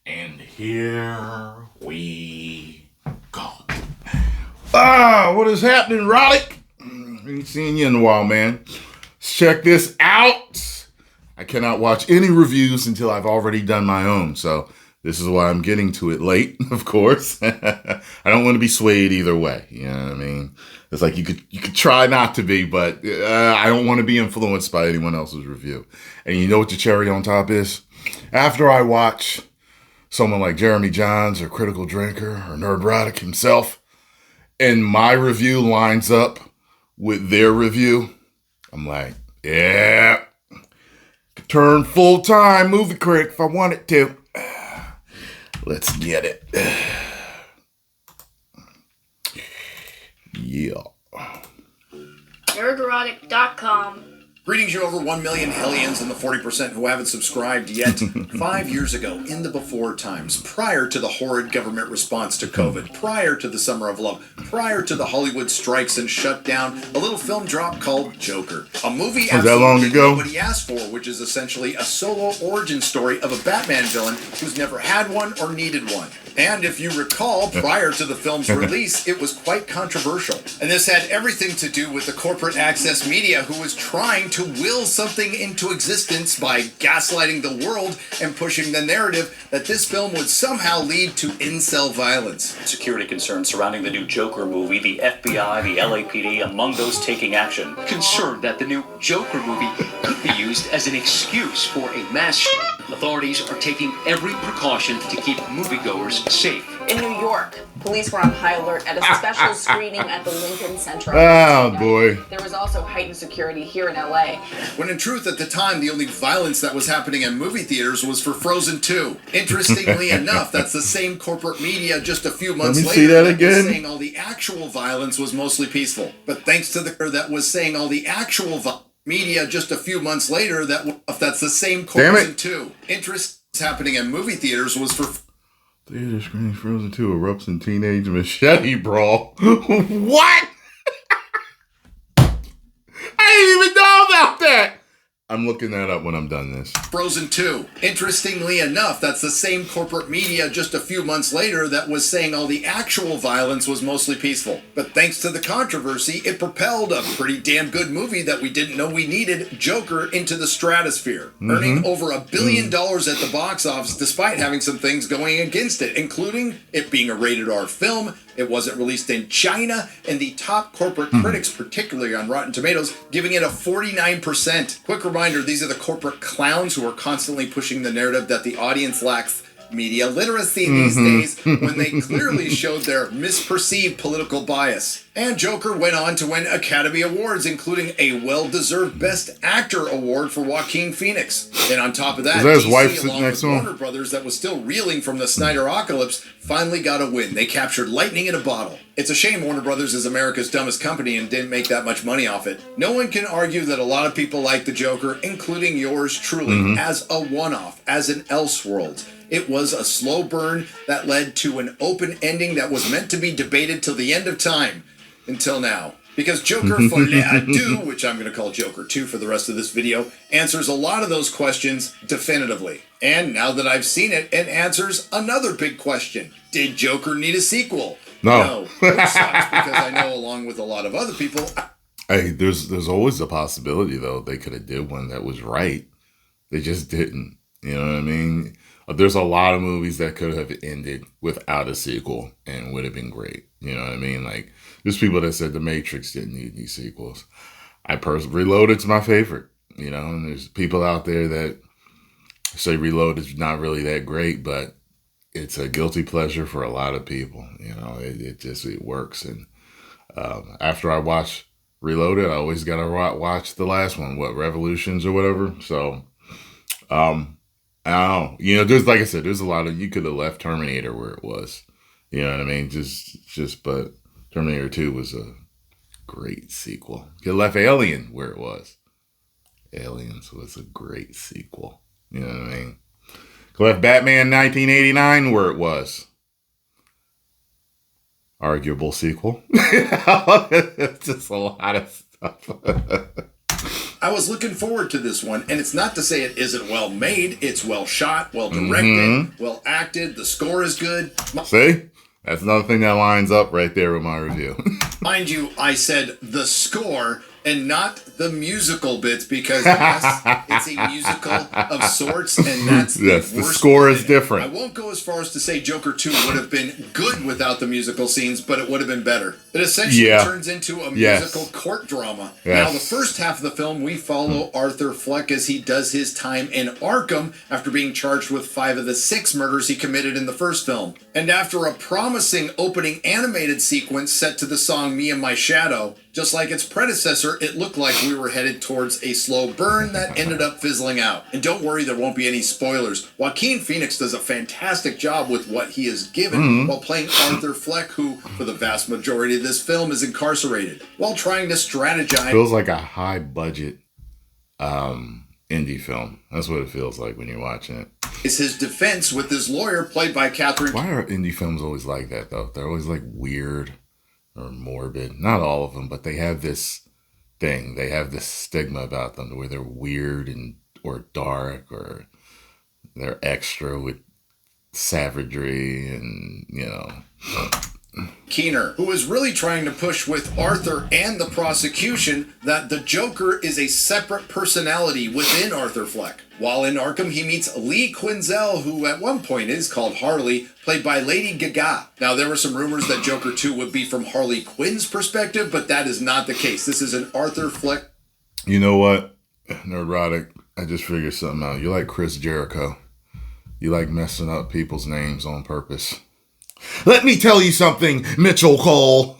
And here we go. What is happening, Roddick? Ain't seen you in a while, man. Let's check this out. I cannot watch any reviews until I've already done my own, so this is why I'm getting to it late, of course. I don't want to be swayed either way. You know what I mean? It's like you could try not to be, but I don't want to be influenced by anyone else's review. And you know what the cherry on top is? After I watch someone like Jeremy Johns or Critical Drinker or Nerdrotic himself, and my review lines up with their review, I'm like, yeah, could turn full-time movie critic if I wanted to. Let's get it. Yeah. Nerdrotic.com. Greetings, you over 1 million hellions and the 40% who haven't subscribed yet. 5 years ago, in the before times, prior to the horrid government response to COVID, prior to the Summer of Love, prior to the Hollywood strikes and shutdown, a little film drop called Joker. A movie Was that long ago? Nobody asked for, which is essentially a solo origin story of a Batman villain who's never had one or needed one. And if you recall, prior to the film's release, it was quite controversial. And this had everything to do with the corporate access media who was trying to will something into existence by gaslighting the world and pushing the narrative that this film would somehow lead to incel violence. Security concerns surrounding the new Joker movie, the FBI, the LAPD, among those taking action. Concerned that the new Joker movie could be used as an excuse for a mass shooting. Authorities are taking every precaution to keep moviegoers safe. In New York, police were on high alert at a special screening at the Lincoln Center. Oh, boy. There was also heightened security here in LA. When in truth, at the time, the only violence that was happening in movie theaters was for Frozen 2. Interestingly enough, that's the same corporate media just a few months later see that was again. saying all the actual violence was mostly peaceful. But thanks to the that was saying all the actual media just a few months later, that's the same Frozen 2. Interest happening in movie theaters was for Theater screening Frozen 2 erupts in teenage machete brawl. What? I didn't even know about that. I'm looking that up when I'm done this. Frozen 2. Interestingly enough, that's the same corporate media just a few months later that was saying all the actual violence was mostly peaceful. But thanks to the controversy, it propelled a pretty damn good movie that we didn't know we needed, Joker, into the stratosphere, earning over $1 billion at the box office despite having some things going against it, including it being a rated R film. It wasn't released in China, and the top corporate critics, particularly on Rotten Tomatoes, giving it a 49%. Quick reminder, these are the corporate clowns who are constantly pushing the narrative that the audience lacks media literacy these days when they clearly showed their misperceived political bias. And Joker went on to win Academy Awards, including a well-deserved Best Actor award for Joaquin Phoenix. And on top of that, his wife DC, sitting along next with to him? Warner Brothers, that was still reeling from the Snyder-ocalypse, finally got a win. They captured lightning in a bottle. It's a shame Warner Brothers is America's dumbest company and didn't make that much money off it. No one can argue that a lot of people like the Joker, including yours truly, as a one-off, as an Elseworlds. It was a slow burn that led to an open ending that was meant to be debated till the end of time. Until now. Because Joker Folie, Deux, which I'm going to call Joker 2 for the rest of this video, answers a lot of those questions definitively. And now that I've seen it, it answers another big question. Did Joker need a sequel? No. Which sucks because I know along with a lot of other people... Hey, there's always a possibility, though. They could have did one that was right. They just didn't. You know what I mean? There's a lot of movies that could have ended without a sequel and would have been great. You know what I mean? Like, there's people that said The Matrix didn't need any sequels. I personally, Reloaded's my favorite. You know, and there's people out there that say Reloaded's not really that great, but it's a guilty pleasure for a lot of people. You know, it works. And after I watch Reloaded, I always got to watch the last one, Revolutions or whatever. So, I don't know. You know, there's, like I said, there's a lot of, you could have left Terminator where it was. You know what I mean? But Terminator 2 was a great sequel. You could have left Alien where it was. Aliens was a great sequel. You know what I mean? Could have left Batman 1989 where it was. Arguable sequel. It's just a lot of stuff. I was looking forward to this one, and it's not to say it isn't well made. It's well shot, well directed, well acted. The score is good. See? That's another thing that lines up right there with my review. Mind you, I said the score and not the musical bits because yes, it's a musical of sorts, and that's yes, the the worst score part is of it. different. I won't go as far as to say Joker 2 would have been good without the musical scenes, but it would have been better. It essentially turns into a musical court drama. Now, the first half of the film, we follow Arthur Fleck as he does his time in Arkham after being charged with 5 of the 6 murders he committed in the first film. And after a promising opening animated sequence set to the song Me and My Shadow, just like its predecessor, it looked like we were headed towards a slow burn that ended up fizzling out. And don't worry, there won't be any spoilers. Joaquin Phoenix does a fantastic job with what he is given while playing Arthur Fleck, who, for the vast majority of this film, is incarcerated, while trying to strategize. Feels like a high budget indie film. That's what it feels like when you're watching it. Is his defense with his lawyer, played by Catherine. Why are indie films always like that, though? They're always like weird or morbid. Not all of them, but they have this thing. They have this stigma about them where they're weird and or dark, or they're extra with savagery and, you know. Keener, who is really trying to push with Arthur and the prosecution that the Joker is a separate personality within Arthur Fleck. While in Arkham, he meets Lee Quinzel, who at one point is called Harley, played by Lady Gaga. Now, there were some rumors that Joker 2 would be from Harley Quinn's perspective, but that is not the case. This is an Arthur Fleck. You know what, Nerdrotic? I just figured something out. You like Chris Jericho. You like messing up people's names on purpose. Let me tell you something, Mitchell Cole.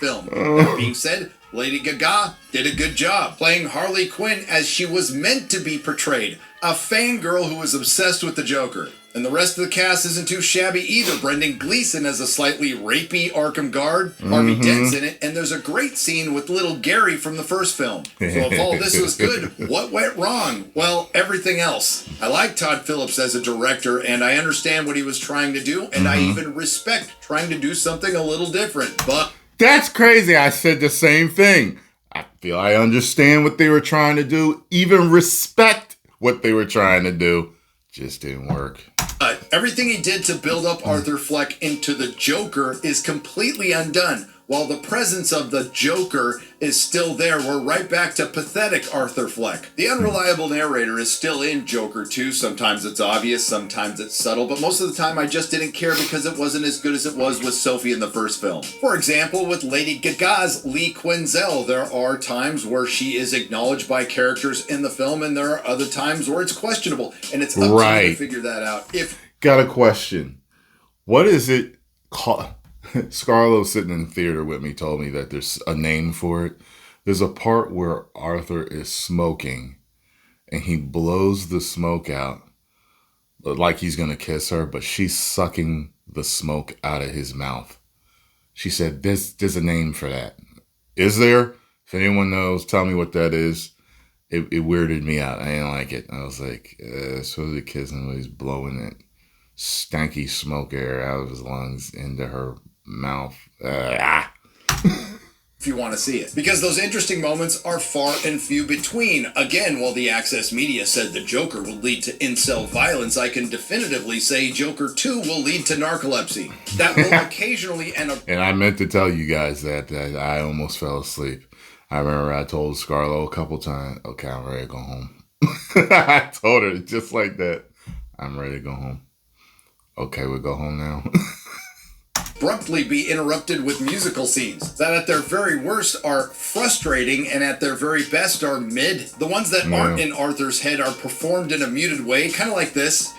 Film. That being said, Lady Gaga did a good job playing Harley Quinn as she was meant to be portrayed, a fangirl who was obsessed with the Joker. And the rest of the cast isn't too shabby either. Brendan Gleeson as a slightly rapey Arkham guard, Harvey Dent's in it, and there's a great scene with little Gary from the first film. So if all this was good, what went wrong? Well, everything else. I like Todd Phillips as a director, and I understand what he was trying to do, and I even respect trying to do something a little different, but... That's crazy. I said the same thing. I feel I understand what they were trying to do, even respect what they were trying to do. Just didn't work. Everything he did to build up Arthur Fleck into the Joker is completely undone. While the presence of the Joker is still there, we're right back to pathetic Arthur Fleck. The unreliable narrator is still in Joker 2. Sometimes it's obvious, sometimes it's subtle, but most of the time I just didn't care because it wasn't as good as it was with Sophie in the first film. For example, with Lady Gaga's Lee Quinzel, there are times where she is acknowledged by characters in the film, and there are other times where it's questionable, and it's up to you to figure that out. Got a question. What is it called? Scarlo sitting in the theater with me told me that there's a name for it. There's a part where Arthur is smoking and he blows the smoke out like he's going to kiss her, but she's sucking the smoke out of his mouth. She said, there's a name for that. Is there? If anyone knows, tell me what that is. It weirded me out. I didn't like it. I was like, supposed to kiss him when he's blowing that stanky smoke air out of his lungs into her mouth. If you want to see it. Because those interesting moments are far and few between. Again, while the Access Media said the Joker would lead to incel violence, I can definitively say Joker 2 will lead to narcolepsy. That will occasionally end up... And I meant to tell you guys that I almost fell asleep. I remember I told Scarlo a couple times, okay, I'm ready to go home. I told her just like that. I'm ready to go home. Okay, we'll go home now. Abruptly be interrupted with musical scenes that at their very worst are frustrating and at their very best are mid. The ones that aren't in Arthur's head are performed in a muted way, kind of like this.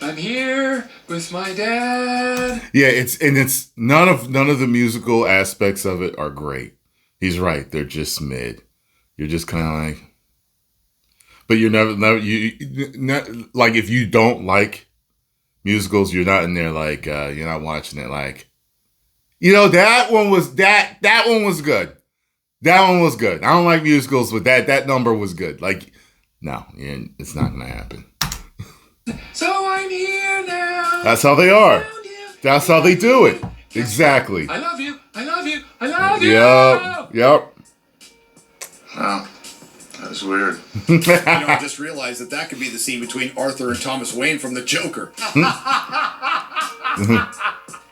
I'm here with my dad. Yeah, it's none of the musical aspects of it are great. He's right, they're just mid. You're just kind of like, but you're never like, if you don't like musicals, you're not in there like you're not watching it like, you know, that one was good. That one was good. I don't like musicals, but that number was good. Like, no, it's not gonna happen. So I'm here now. That's how they are. That's how they do it. Exactly. I love you. I love you. I love you. Yep. Wow. That was weird. I just realized that could be the scene between Arthur and Thomas Wayne from The Joker.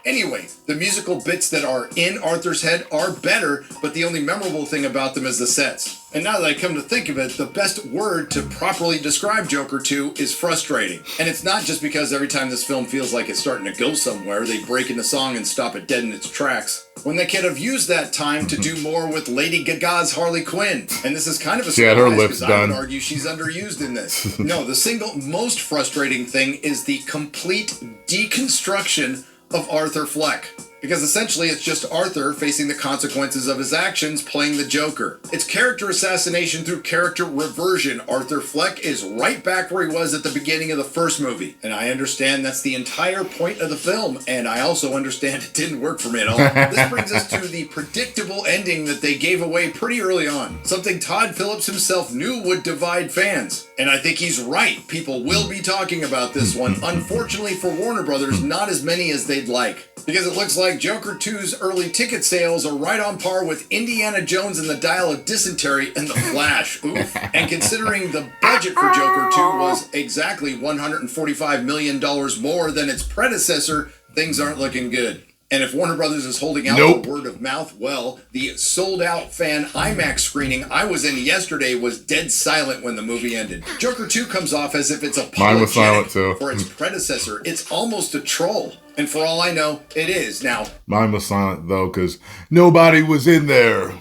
Anyway, the musical bits that are in Arthur's head are better, but the only memorable thing about them is the sets. And now that I come to think of it, the best word to properly describe Joker 2 is frustrating. And it's not just because every time this film feels like it's starting to go somewhere, they break into song and stop it dead in its tracks. When they could have used that time to do more with Lady Gaga's Harley Quinn. And this is kind of a She had her surprise lips because I would done. argue she's underused in this. No, the single most frustrating thing is the complete deconstruction of Arthur Fleck. Because essentially it's just Arthur facing the consequences of his actions playing the Joker. It's character assassination through character reversion. Arthur Fleck is right back where he was at the beginning of the first movie. And I understand that's the entire point of the film, and I also understand it didn't work for me at all. This brings us to the predictable ending that they gave away pretty early on. Something Todd Phillips himself knew would divide fans. And I think he's right. People will be talking about this one. Unfortunately for Warner Brothers, not as many as they'd like. Because it looks like Joker 2's early ticket sales are right on par with Indiana Jones and the Dial of Dysentery and The Flash. Oof. And considering the budget for Joker 2 was exactly $145 million more than its predecessor, things aren't looking good. And if Warner Brothers is holding out for word of mouth, well, the sold-out fan IMAX screening I was in yesterday was dead silent when the movie ended. Joker 2 comes off as if it's Mine was silent, apologetic too. for its predecessor. It's almost a troll. And for all I know, it is. Now, Mine was silent, though, because nobody was in there.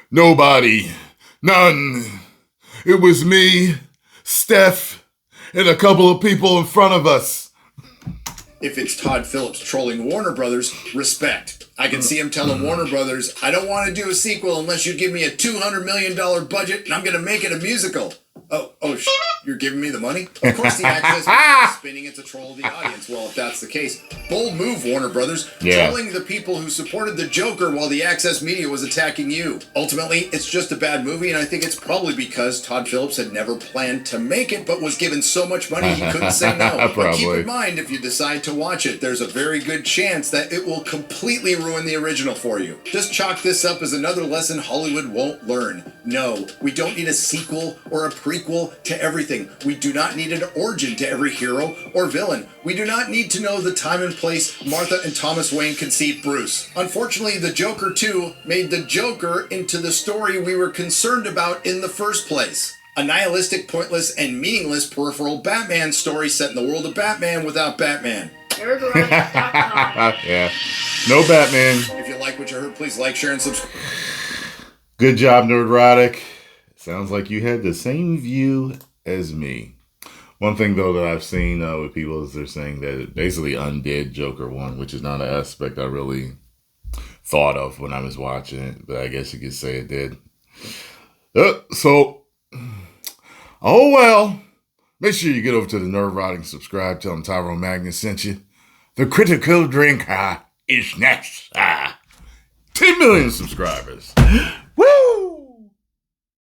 Nobody. None. It was me, Steph, and a couple of people in front of us. if it's Todd Phillips trolling Warner Brothers, respect. I can see him telling Warner Brothers, I don't want to do a sequel unless you give me a $200 million budget and I'm going to make it a musical. You're giving me the money? Of course the access is spinning it to troll the audience. Well, if that's the case, bold move, Warner Brothers. Yeah. Trolling the people who supported the Joker while the access media was attacking you. Ultimately, it's just a bad movie, and I think it's probably because Todd Phillips had never planned to make it, but was given so much money he couldn't say no. But keep in mind, if you decide to watch it, there's a very good chance that it will completely ruin the original for you. Just chalk this up as another lesson Hollywood won't learn. No, we don't need a sequel or a prequel to everything. We do not need an origin to every hero or villain. We do not need to know the time and place Martha and Thomas Wayne conceived Bruce. Unfortunately, the Joker 2 made the Joker into the story we were concerned about in the first place. A nihilistic, pointless, and meaningless peripheral Batman story set in the world of Batman without Batman. Nerdrotic.com. Yeah. No Batman. If you like what you heard, please like, share, and subscribe. Good job, Nerdrotic. Sounds like you had the same view as me. One thing, though, that I've seen with people is they're saying that it basically undid Joker 1, which is not an aspect I really thought of when I was watching it, but I guess you could say it did. Oh well. Make sure you get over to the Nerdrotic, subscribe, tell them Tyrone Magnus sent you. The critical drink is next. 10 million subscribers.